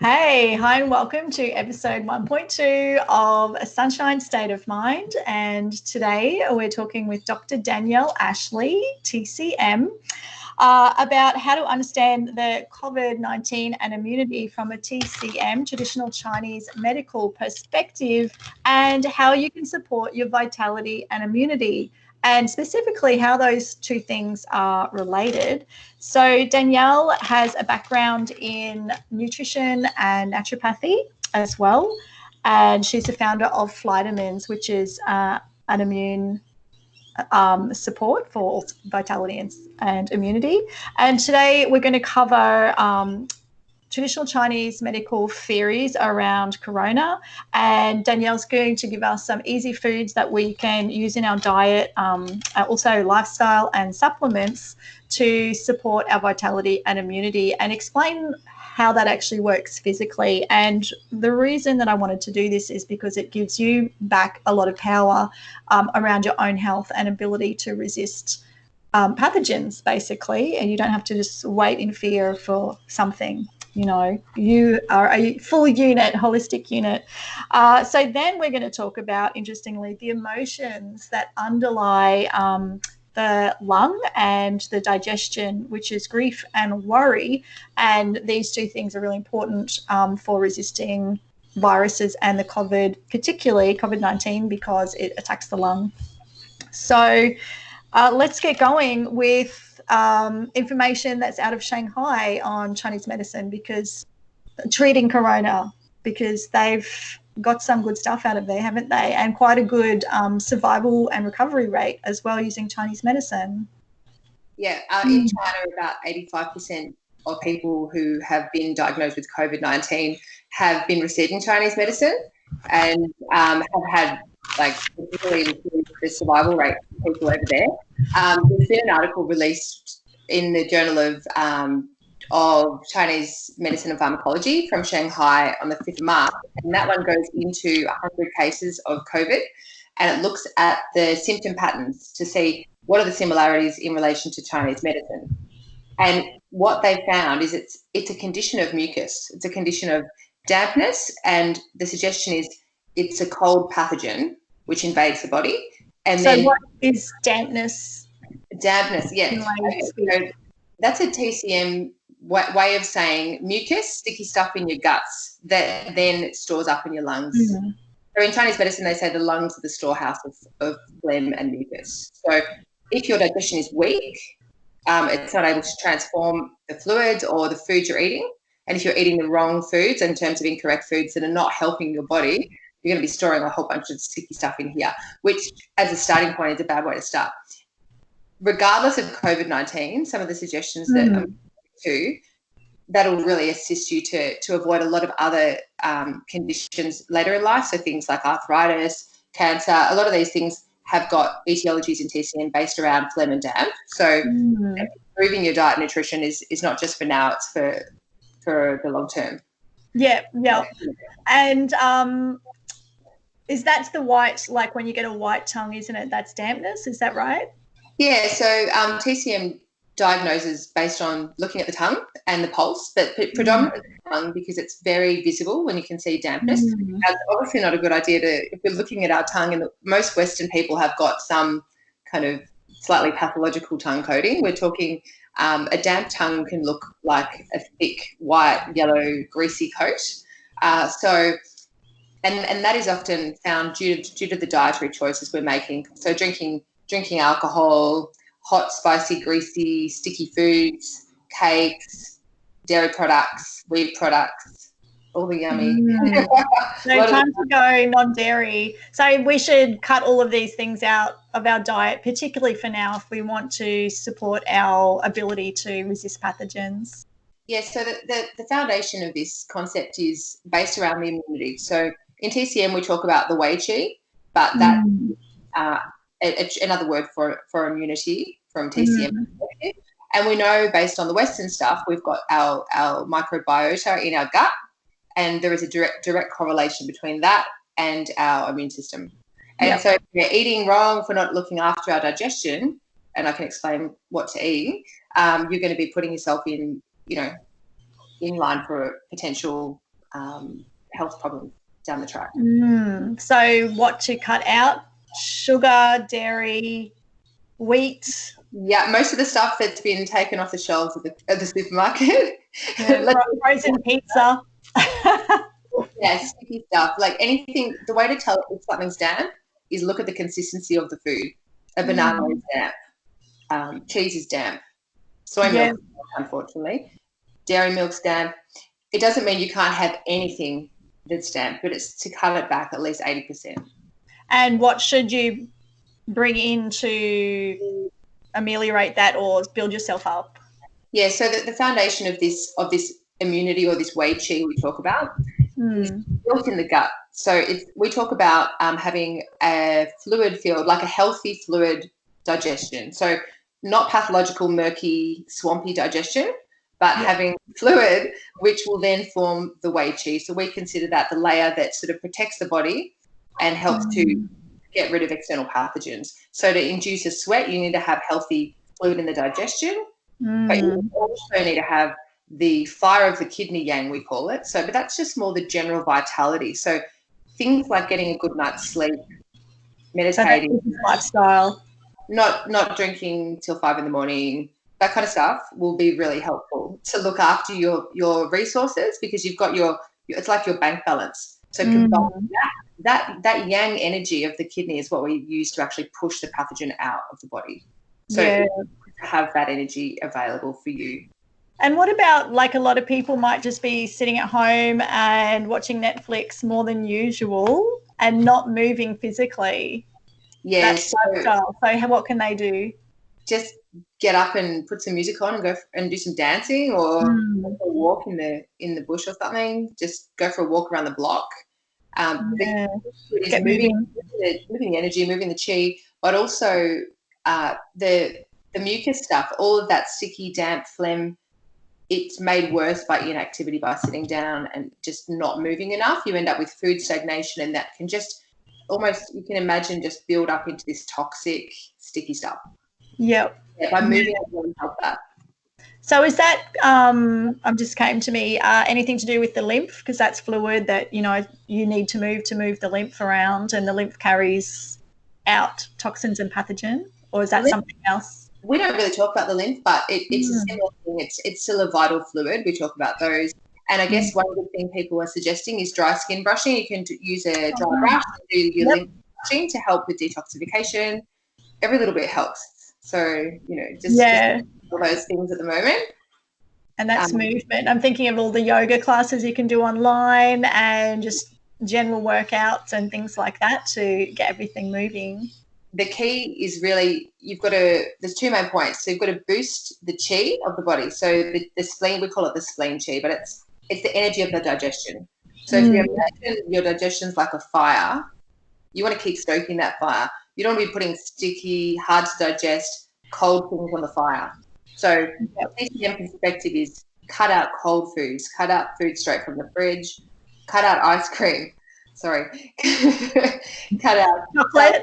Hey, hi, and welcome to episode 1.2 of A Sunshine State of Mind. And today we're talking with Dr. Danielle Ashley, TCM, about how to understand the COVID-19 and immunity from a TCM, traditional Chinese medical perspective, and how you can support your vitality and immunity, and specifically how those two things are related. So Danielle has a background in nutrition and naturopathy as well, and she's the founder of Vitamins, which is an immune support for vitality and immunity. And today we're going to cover traditional Chinese medical theories around corona, and Danielle's going to give us some easy foods that we can use in our diet, also lifestyle and supplements to support our vitality and immunity, and explain how that actually works physically. And the reason that I wanted to do this is because it gives you back a lot of power around your own health and ability to resist pathogens, basically, and you don't have to just wait in fear for something. You know, you are a full unit, holistic unit. So then we're going to talk about, interestingly, the emotions that underlie the lung and the digestion, which is grief and worry. And these two things are really important for resisting viruses and the particularly COVID-19, because it attacks the lung. So let's get going with information that's out of Shanghai on Chinese medicine, because treating corona, because they've got some good stuff out of there, haven't they? And quite a good survival and recovery rate as well using Chinese medicine. Yeah, in China, about 85% of people who have been diagnosed with COVID-19 have been receiving Chinese medicine and have had really improved the survival rate for people over there. There's been an article released in the Journal of Chinese Medicine and Pharmacology from Shanghai on the 5th of March, and that one goes into 100 cases of COVID, and it looks at the symptom patterns to see what are the similarities in relation to Chinese medicine. And what they found is it's a condition of mucus. It's a condition of dampness, and the suggestion is it's a cold pathogen which invades the body. And so then what is dampness? Dampness, yeah. So that's a TCM way of saying mucus, sticky stuff in your guts that then stores up in your lungs. Mm-hmm. So in Chinese medicine, they say the lungs are the storehouse of phlegm and mucus. So if your digestion is weak, it's not able to transform the fluids or the food you're eating. And if you're eating the wrong foods in terms of incorrect foods that are not helping your body, you're going to be storing a whole bunch of sticky stuff in here, which as a starting point is a bad way to start. Regardless of COVID-19, some of the suggestions that I'm going to, that'll really assist you to avoid a lot of other conditions later in life. So things like arthritis, cancer, a lot of these things have got etiologies in TCM based around phlegm and damp. So improving your diet and nutrition is not just for now, it's for the long term. Yeah. And is that the white, like when you get a white tongue, isn't it? That's dampness, is that right? Yeah, so TCM diagnoses based on looking at the tongue and the pulse, but predominantly the tongue, because it's very visible when you can see dampness. It's obviously not a good idea if we're looking at our tongue, and most Western people have got some kind of slightly pathological tongue coating. We're talking a damp tongue can look like a thick, white, yellow, greasy coat. And that is often found due to the dietary choices we're making. So drinking alcohol, hot, spicy, greasy, sticky foods, cakes, dairy products, wheat products, all the yummy. So time to go non-dairy. So we should cut all of these things out of our diet, particularly for now, if we want to support our ability to resist pathogens. Yes, so the foundation of this concept is based around the immunity. So in TCM, we talk about the Wei Qi, but that another word for immunity from TCM perspective. And we know, based on the Western stuff, we've got our microbiota in our gut, and there is a direct correlation between that and our immune system. And so if we're eating wrong, if we're not looking after our digestion, and I can explain what to eat, you're going to be putting yourself in line for potential health problems down the track. So what to cut out? Sugar, dairy, wheat. Yeah, most of the stuff that's been taken off the shelves at the supermarket. Yeah, frozen pizza. Yeah, sticky stuff. Like anything, the way to tell if something's damp is look at the consistency of the food. A banana is damp. Cheese is damp. Soy milk, unfortunately. Dairy milk's damp. It doesn't mean you can't have anything that's damp, but it's to cut it back at least 80%. And what should you bring in to ameliorate that or build yourself up? Yeah, so the foundation of this immunity or this wei qi we talk about is built in the gut. So we talk about having a fluid field, like a healthy fluid digestion. So not pathological, murky, swampy digestion, but having fluid, which will then form the wei qi. So we consider that the layer that sort of protects the body and helps to get rid of external pathogens. So to induce a sweat, you need to have healthy fluid in the digestion, but you also need to have the fire of the kidney yang, we call it. So, but that's just more the general vitality. So things like getting a good night's sleep, meditating, lifestyle, not drinking till 5 a.m, that kind of stuff will be really helpful to look after your resources, because you've got it's like your bank balance. So combine that yang energy of the kidney is what we use to actually push the pathogen out of the body. So have that energy available for you. And what about, like, a lot of people might just be sitting at home and watching Netflix more than usual and not moving physically? Yes. So what can they do? Just get up and put some music on and go and do some dancing, or go for a walk in the bush or something. Just go for a walk around the block. Get moving the energy, moving the chi, but also the mucus stuff, all of that sticky, damp phlegm. It's made worse by inactivity, by sitting down and just not moving enough. You end up with food stagnation, and that can just almost, you can imagine, just build up into this toxic, sticky stuff. Yep. Yeah, by moving, it will help that. So is that, just came to me, anything to do with the lymph? Because that's fluid that, you need to move the lymph around, and the lymph carries out toxins and pathogen, or is that something else? We don't really talk about the lymph, but it's a similar thing. It's still a vital fluid. We talk about those. And I guess one good thing people are suggesting is dry skin brushing. You can use a dry brush and do your lymph brushing to help with detoxification. Every little bit helps. So, just all those things at the moment. And that's movement. I'm thinking of all the yoga classes you can do online and just general workouts and things like that to get everything moving. The key is really, there's two main points. So you've got to boost the chi of the body. So the spleen, we call it the spleen chi, but it's the energy of the digestion. So if you imagine your digestion's like a fire, you want to keep stoking that fire. You don't want to be putting sticky, hard to digest, cold things on the fire. So the TCM perspective is cut out cold foods, cut out food straight from the fridge, cut out ice cream. Sorry. Cut out chocolate.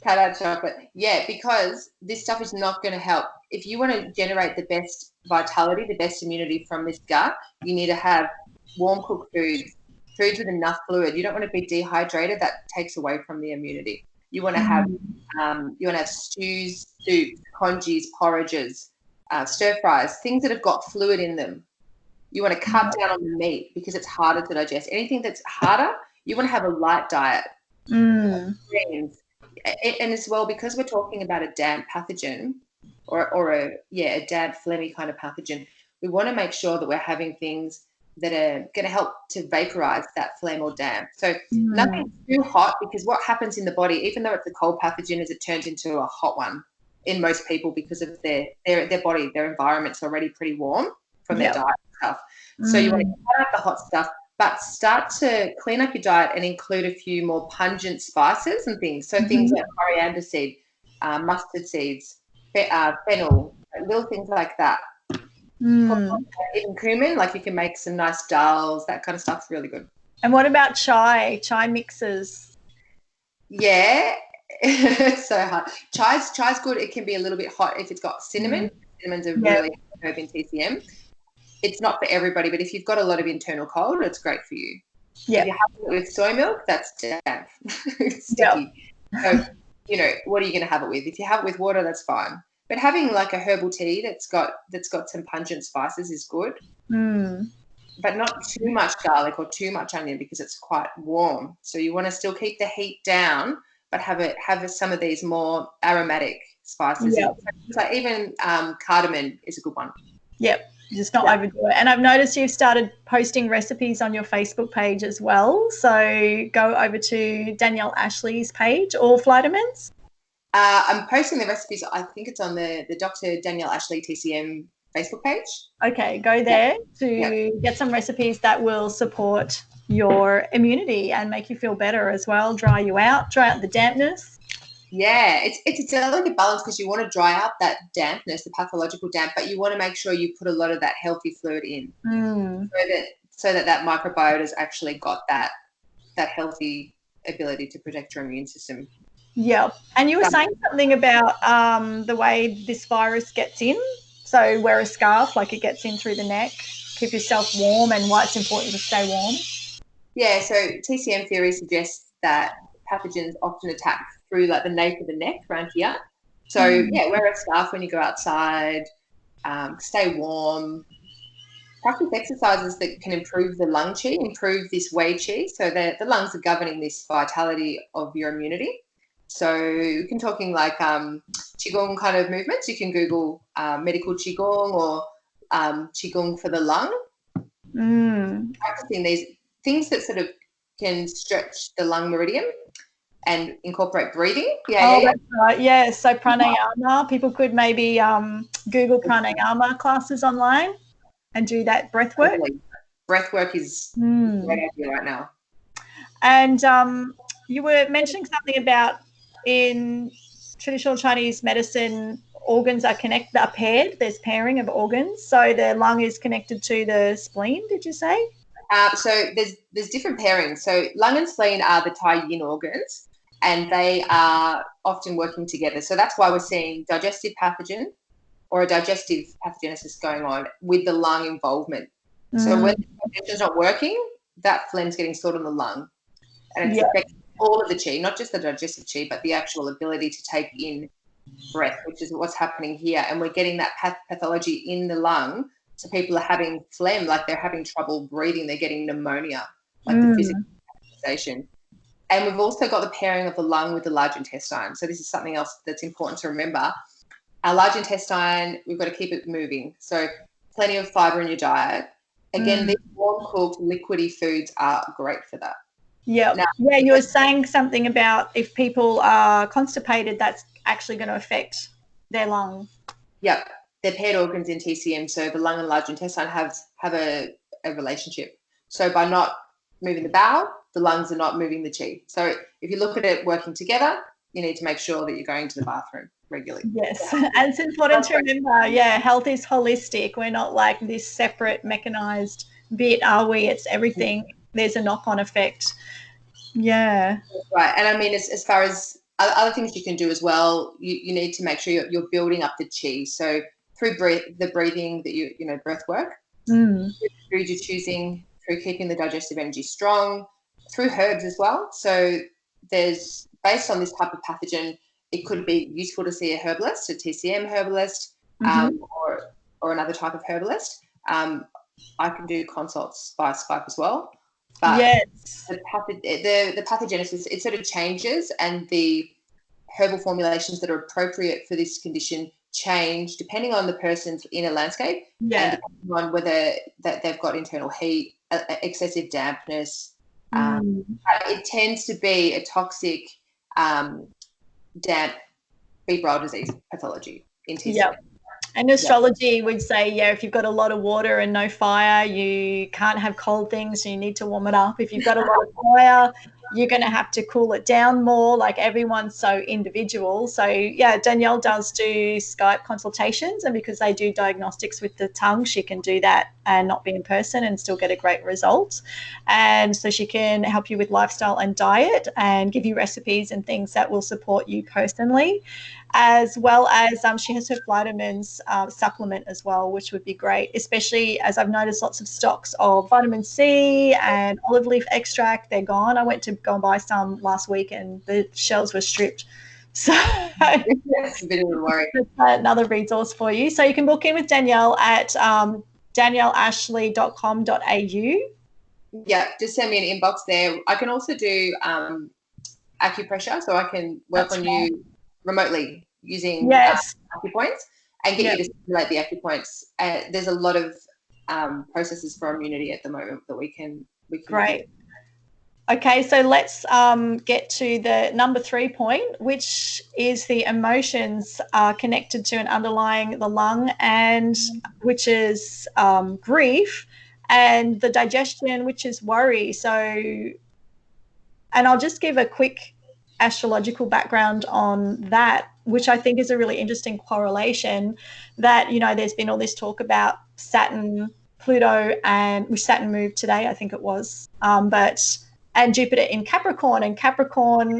Cut out chocolate. Yeah, because this stuff is not going to help. If you want to generate the best vitality, the best immunity from this gut, you need to have warm cooked foods with enough fluid. You don't want to be dehydrated. That takes away from the immunity. You want to have stews, soups, congees, porridges, stir fries, things that have got fluid in them. You want to cut down on the meat because it's harder to digest. Anything that's harder, you want to have a light diet. Greens. And as well, because we're talking about a damp pathogen or a damp phlegmy kind of pathogen, we want to make sure that we're having things that are going to help to vaporize that phlegm or damp. So nothing too hot, because what happens in the body, even though it's a cold pathogen, is it turns into a hot one in most people because of their body, their environment's already pretty warm from their diet and stuff. So you want to cut out the hot stuff, but start to clean up your diet and include a few more pungent spices and things. So things like coriander seed, mustard seeds, fennel, little things like that. Even cumin, like you can make some nice dals, that kind of stuff's really good. And what about chai mixes? Yeah, it's so hard. Chai's good. It can be a little bit hot if it's got cinnamon. Cinnamon's a really herb in TCM. it's not for everybody, but if you've got a lot of internal cold, it's great for you. Yeah. If you have it with soy milk, that's damp. It's sticky. Yep. So, you know, what are you going to have it with? If you have it with water, that's fine. But having like a herbal tea that's got some pungent spices is good. But not too much garlic or too much onion because it's quite warm. So you want to still keep the heat down, but have some of these more aromatic spices. Yep. So even cardamom is a good one. Yep. Just not overdo it. And I've noticed you've started posting recipes on your Facebook page as well. So go over to Danielle Ashley's page, All Vitamins. I'm posting the recipes. I think it's on the Dr. Danielle Ashley TCM Facebook page. Okay, go there to get some recipes that will support your immunity and make you feel better as well, dry out the dampness. Yeah, it's a delicate balance because you want to dry out that dampness, the pathological damp, but you want to make sure you put a lot of that healthy fluid in so that microbiota has actually got that healthy ability to protect your immune system. Yeah, and you were saying something about the way this virus gets in. So wear a scarf, like it gets in through the neck. Keep yourself warm, and why it's important to stay warm. Yeah, so TCM theory suggests that pathogens often attack through like the nape of the neck around here. So wear a scarf when you go outside, stay warm, practice exercises that can improve the lung qi, improve this wei qi. So the lungs are governing this vitality of your immunity. So you can talking like qigong kind of movements. You can Google medical qigong or qigong for the lung. Practicing these things that sort of can stretch the lung meridian and incorporate breathing. That's right. Yeah. So pranayama, people could maybe Google pranayama classes online and do that breath work. Breath work is a great idea right now. And you were mentioning something about in traditional Chinese medicine, organs are paired. There's pairing of organs. So the lung is connected to the spleen, did you say? So there's different pairings. So lung and spleen are the Tai Yin organs, and they are often working together. So that's why we're seeing digestive pathogen or a digestive pathogenesis going on with the lung involvement. So when the digestion is not working, that phlegm's getting stored in the lung, and it's affecting all of the qi, not just the digestive qi, but the actual ability to take in breath, which is what's happening here. And we're getting that pathology in the lung. So people are having phlegm, like they're having trouble breathing. They're getting pneumonia, like the physical manifestation. And we've also got the pairing of the lung with the large intestine. So this is something else that's important to remember. Our large intestine, we've got to keep it moving. So plenty of fiber in your diet. Again, these warm cooked liquidy foods are great for that. Yeah. Yeah, you were saying something about if people are constipated, that's actually going to affect their lung. Yep. They're paired organs in TCM, so the lung and large intestine have a relationship. So by not moving the bowel, the lungs are not moving the qi. So if you look at it working together, you need to make sure that you're going to the bathroom regularly. Yes, and it's important to remember, health is holistic. We're not like this separate mechanized bit, are we? It's everything. There's a knock-on effect. Yeah. Right, and I mean, as far as other things you can do as well, you need to make sure you're building up the qi. So through the breathing that breath work, through food you're choosing, through keeping the digestive energy strong, through herbs as well. So there's, based on this type of pathogen, it could be useful to see a herbalist, a TCM herbalist, or another type of herbalist. I can do consults by Skype as well. But the pathogenesis, it sort of changes, and the herbal formulations that are appropriate for this condition change depending on the person's inner landscape and depending on whether that they've got internal heat, excessive dampness. It tends to be a toxic, damp febrile disease pathology in TCM. Yep. And astrology would say, if you've got a lot of water and no fire, you can't have cold things, so you need to warm it up. If you've got a lot of fire, you're going to have to cool it down more. Like, everyone's so individual. So, Danielle does do Skype consultations, and because they do diagnostics with the tongue, she can do that and not be in person and still get a great result. And so she can help you with lifestyle and diet and give you recipes and things that will support you personally. as well as she has her vitamins supplement as well, which would be great, especially as I've noticed lots of stocks of vitamin C and olive leaf extract, they're gone. I went to go and buy some last week and the shelves were stripped. So that's a bit of a worry. Another resource for you. So you can book in with Danielle at danielleashley.com.au. Yeah, just send me an inbox there. I can also do acupressure, so I can work on you remotely using acupoints and get you to stimulate the acupoints. There's a lot of processes for immunity at the moment that we can Great. Okay, so let's get to the number 3 point, which is the emotions connected to and underlying the lung, and which is grief, and the digestion, which is worry. So, and I'll just give a quick astrological background on that, which I think is a really interesting correlation that, there's been all this talk about Saturn, Pluto, and which Saturn moved today, I think it was, and Jupiter in Capricorn,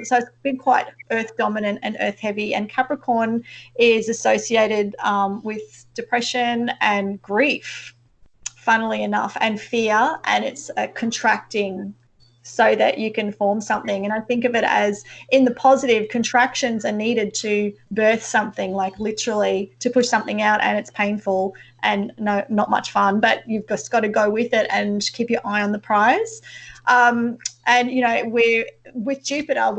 so it's been quite earth dominant and earth heavy, and Capricorn is associated with depression and grief, funnily enough, and fear, and it's contracting so that you can form something. And I think of it as, in the positive, contractions are needed to birth something, like literally to push something out, and it's painful and not much fun, but you've just got to go with it and keep your eye on the prize. And we're with Jupiter,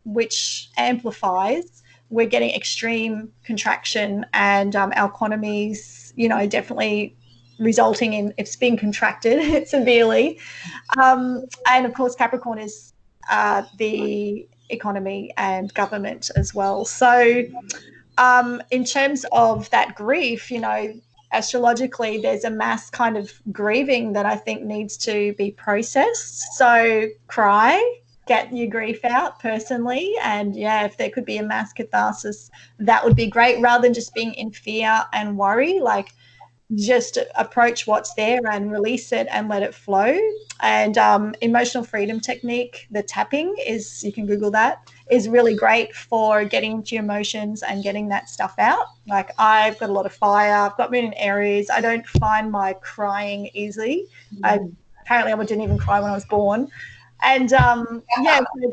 which amplifies, we're getting extreme contraction, and our economies, definitely resulting in it's being contracted severely. And of course, Capricorn is the economy and government as well. So in terms of that grief, astrologically, there's a mass kind of grieving that I think needs to be processed. So cry, get your grief out personally. And if there could be a mass catharsis, that would be great, rather than just being in fear and worry. Like, just approach what's there and release it and let it flow. And emotional freedom technique, the tapping, is, you can Google that, is really great for getting into your emotions and getting that stuff out. Like, I've got a lot of fire, I've got Moon in Aries, I don't find my crying easy. Apparently I didn't even cry when I was born. And so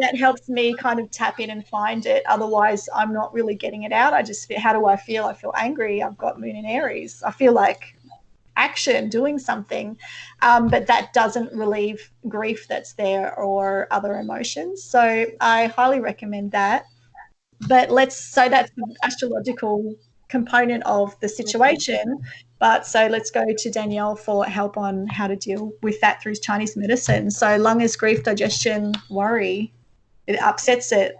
that helps me kind of tap in and find it. Otherwise, I'm not really getting it out. I just feel, how do I feel? I feel angry. I've got Moon in Aries. I feel like action, doing something, but that doesn't relieve grief that's there or other emotions. So I highly recommend that. But so that's the astrological component of the situation. But so let's go to Danielle for help on how to deal with that through Chinese medicine. So lung is grief, digestion, worry. It upsets it.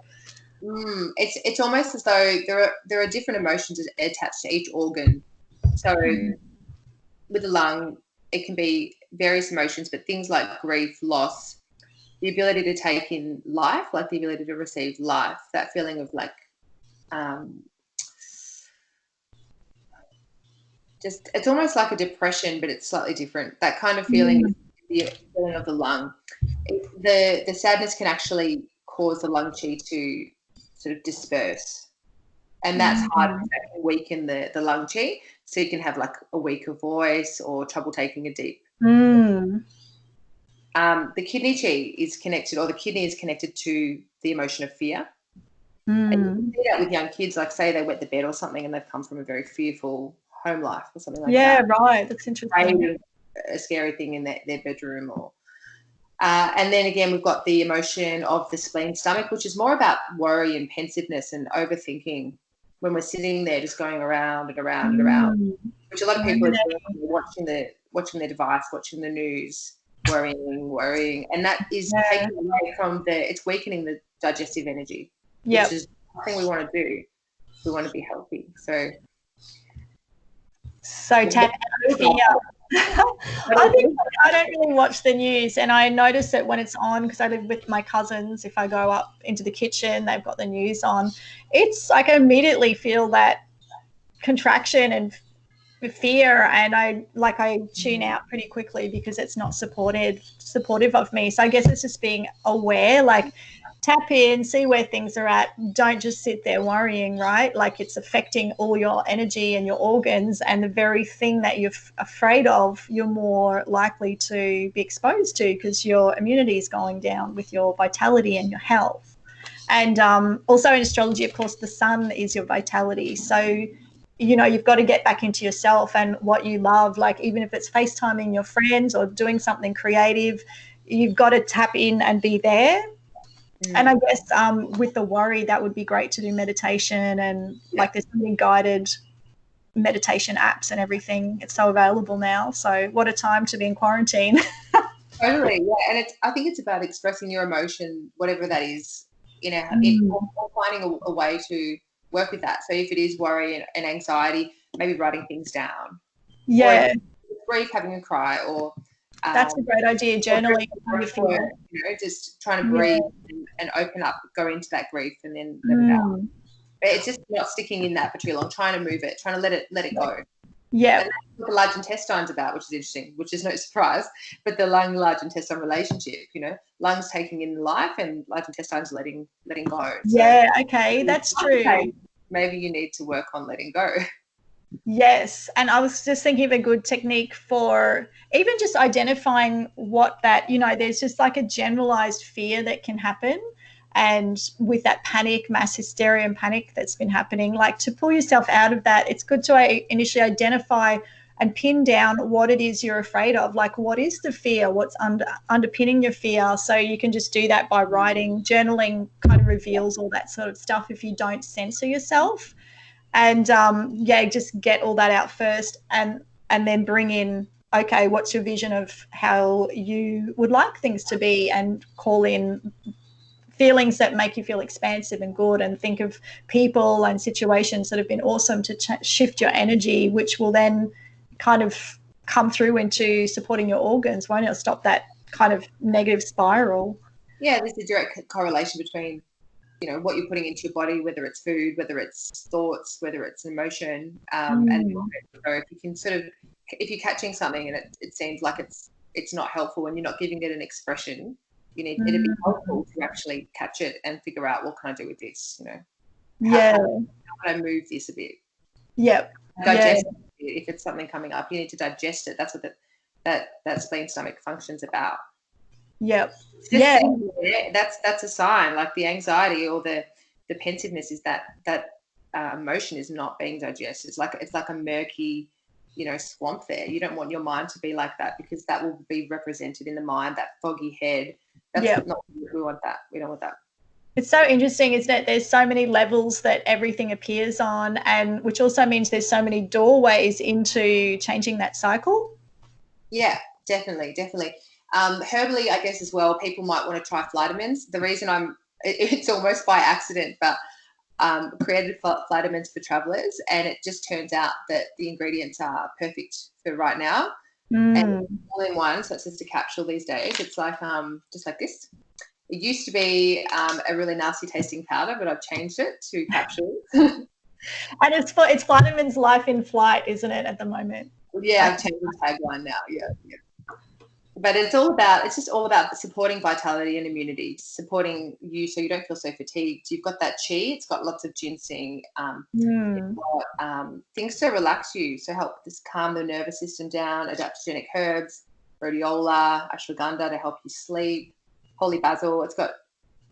It's almost as though there are different emotions attached to each organ. So with the lung, it can be various emotions, but things like grief, loss, the ability to take in life, like the ability to receive life, that feeling of like just, it's almost like a depression, but it's slightly different. That kind of feeling is the feeling of the lung. The sadness can actually cause the lung qi to sort of disperse, and that's hard to weaken the lung qi, so you can have like a weaker voice or trouble taking a deep. The kidney qi is connected, or the kidney is connected to the emotion of fear. And you can see that with young kids, like say they wet the bed or something and they've come from a very fearful home life or something like that. Yeah, right. That's interesting. A scary thing in their bedroom, or and then again we've got the emotion of the spleen stomach, which is more about worry and pensiveness and overthinking, when we're sitting there just going around and around and around, which a lot of people are doing, watching their device, watching the news, worrying, and that is taking away from it's weakening the digestive energy, which is nothing we want to do. We want to be healthy. So tap out fear. I think I don't really watch the news, and I notice it when it's on because I live with my cousins. If I go up into the kitchen, they've got the news on. It's like I immediately feel that contraction and fear, and I tune out pretty quickly because it's not supportive of me. So I guess it's just being aware, like tap in, see where things are at. Don't just sit there worrying, right? Like it's affecting all your energy and your organs, and the very thing that you're afraid of, you're more likely to be exposed to because your immunity is going down with your vitality and your health. And also in astrology, of course, the sun is your vitality. So, you know, you've got to get back into yourself and what you love. Like even if it's FaceTiming your friends or doing something creative, you've got to tap in and be there. And I guess with the worry, that would be great to do meditation, and like there's so many guided meditation apps and everything. It's so available now. So what a time to be in quarantine. Totally, yeah. And I think it's about expressing your emotion, whatever that is, or finding a way to work with that. So if it is worry and anxiety, maybe writing things down. Yeah. Or grief, having a cry, or that's a great idea. Journaling. Just trying to breathe and open up, go into that grief, and then let it out. But it's just not sticking in that for too long. Trying to move it, trying to let it go. Yeah. And that's what the large intestine's about, which is interesting, which is no surprise. But the large intestine relationship, lungs taking in life and large intestines letting go. So okay, that's true. Maybe you need to work on letting go. Yes, and I was just thinking of a good technique for even just identifying what that, there's just like a generalized fear that can happen. And with that panic, mass hysteria and panic that's been happening, like to pull yourself out of that, it's good to initially identify and pin down what it is you're afraid of. Like what is the fear? What's underpinning your fear? So you can just do that by writing. Journaling kind of reveals all that sort of stuff if you don't censor yourself. And just get all that out first, and then bring in, okay, what's your vision of how you would like things to be, and call in feelings that make you feel expansive and good, and think of people and situations that have been awesome to shift your energy, which will then kind of come through into supporting your organs, won't it? Stop that kind of negative spiral. Yeah, there's a direct correlation between what you're putting into your body, whether it's food, whether it's thoughts, whether it's emotion, and if you can if you're catching something and it seems like it's not helpful and you're not giving it an expression, you need it to be helpful to actually catch it and figure out what can I do with this, how can I move this a bit? Digest it. If it's something coming up, you need to digest it. That's what that spleen stomach function's about. That's a sign. Like the anxiety or the pensiveness is that emotion is not being digested. It's like a murky, swamp there. You don't want your mind to be like that, because that will be represented in the mind, that foggy head. That's not, we want that. We don't want that. It's so interesting, isn't it? There's so many levels that everything appears on, and which also means there's so many doorways into changing that cycle. Yeah, definitely. Herbally, I guess as well, people might want to try vitamins. The reason it's almost by accident, but created vitamins for travelers, and it just turns out that the ingredients are perfect for right now. And all in one, so it's just a capsule these days. It's like just like this. It used to be a really nasty tasting powder, but I've changed it to capsules. And it's vitamins life in flight, isn't it, at the moment? Yeah, I've changed the tagline now. Yeah. But it's just all about supporting vitality and immunity, supporting you so you don't feel so fatigued. You've got that chi. It's got lots of ginseng. It's got things to relax you, so help just calm the nervous system down. Adaptogenic herbs, rhodiola, ashwagandha to help you sleep. Holy basil. It's got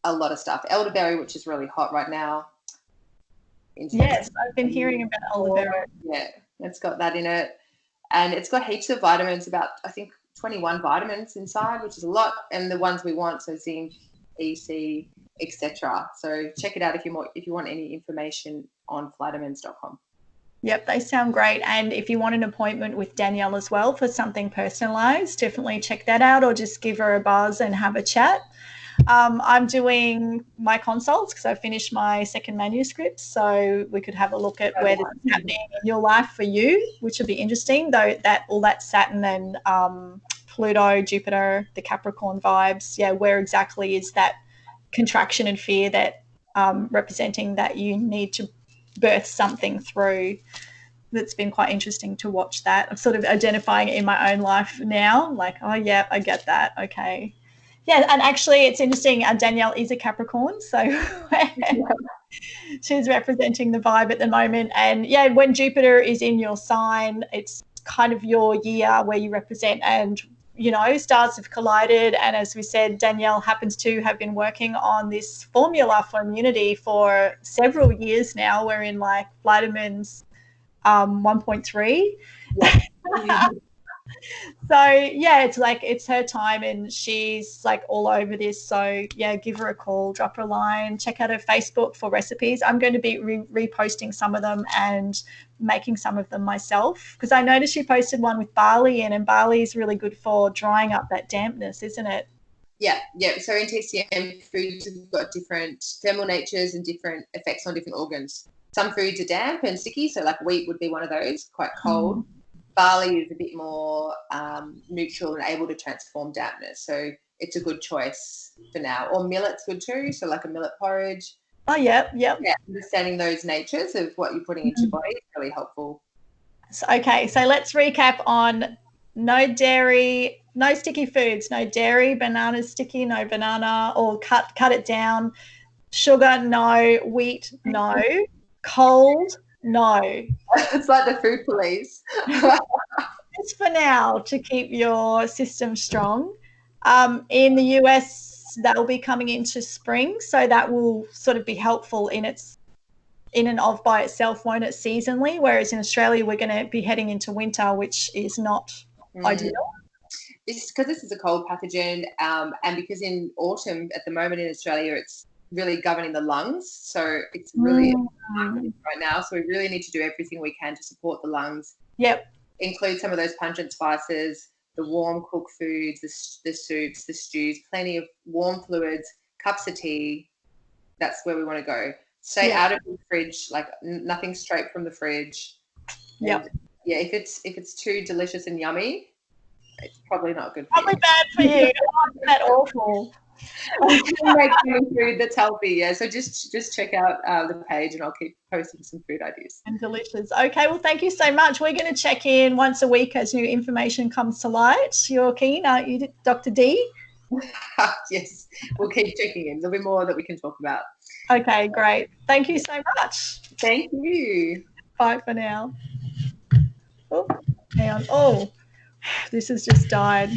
a lot of stuff. Elderberry, which is really hot right now. Yes, I've been hearing about elderberry. Yeah, it's got that in it, and it's got heaps of vitamins. About, I think, 21 vitamins inside, which is a lot, and the ones we want, so zinc, EC, etc. So check it out if you want any information on vitamins.com. Yep, they sound great. And if you want an appointment with Danielle as well for something personalized, definitely check that out, or just give her a buzz and have a chat. I'm doing my consults because I finished my second manuscript, so we could have a look at where this is happening in your life for you, which would be interesting, though, that all that Saturn and Pluto, Jupiter, the Capricorn vibes, where exactly is that contraction and fear that representing that you need to birth something through. That's been quite interesting to watch that. I'm sort of identifying it in my own life now, like, oh, yeah, I get that, okay. Yeah, and actually it's interesting, Danielle is a Capricorn, so she's representing the vibe at the moment. And yeah, when Jupiter is in your sign, it's kind of your year where you represent, and you know, stars have collided. And as we said, Danielle happens to have been working on this formula for immunity for several years now. We're in like vitamins 1.3. Yeah. So yeah, it's like it's her time and she's like all over this. So yeah, give her a call, drop her a line, check out her Facebook for recipes. I'm going to be reposting some of them and making some of them myself, because I noticed she posted one with barley in, and barley is really good for drying up that dampness, isn't it? Yeah. So in TCM, foods have got different thermal natures and different effects on different organs. Some foods are damp and sticky, so like wheat would be one of those, quite cold. Barley is a bit more neutral and able to transform dampness, so it's a good choice for now. Or millet's good too, so like a millet porridge. Oh, yep. Yeah, understanding those natures of what you're putting into your body is really helpful. Okay, so let's recap on no dairy, no sticky foods, no dairy, banana sticky, no banana, or cut it down. Sugar, no. Wheat, no. Cold, no. It's like the food police. Just for now, to keep your system strong. In the US, that will be coming into spring, so that will sort of be helpful in and of by itself, won't it, seasonally? Whereas in Australia, we're going to be heading into winter, which is not ideal. It's because this is a cold pathogen, and because in autumn at the moment in Australia, it's really governing the lungs. So it's really right now. So we really need to do everything we can to support the lungs. Yep. Include some of those pungent spices, the warm cooked foods, the soups, the stews, plenty of warm fluids, cups of tea. That's where we want to go. Stay out of the fridge, like nothing straight from the fridge. Yep. Yeah, if it's too delicious and yummy, it's probably not good for probably bad for you. Isn't that awful? We can make food that's healthy, yeah. So just check out the page, and I'll keep posting some food ideas. And delicious. Okay, well, thank you so much. We're going to check in once a week as new information comes to light. You're keen, aren't you, Dr. D? Yes, we'll keep checking in. There'll be more that we can talk about. Okay, great. Thank you so much. Thank you. Bye for now. Oh, hang on. Oh, this has just died.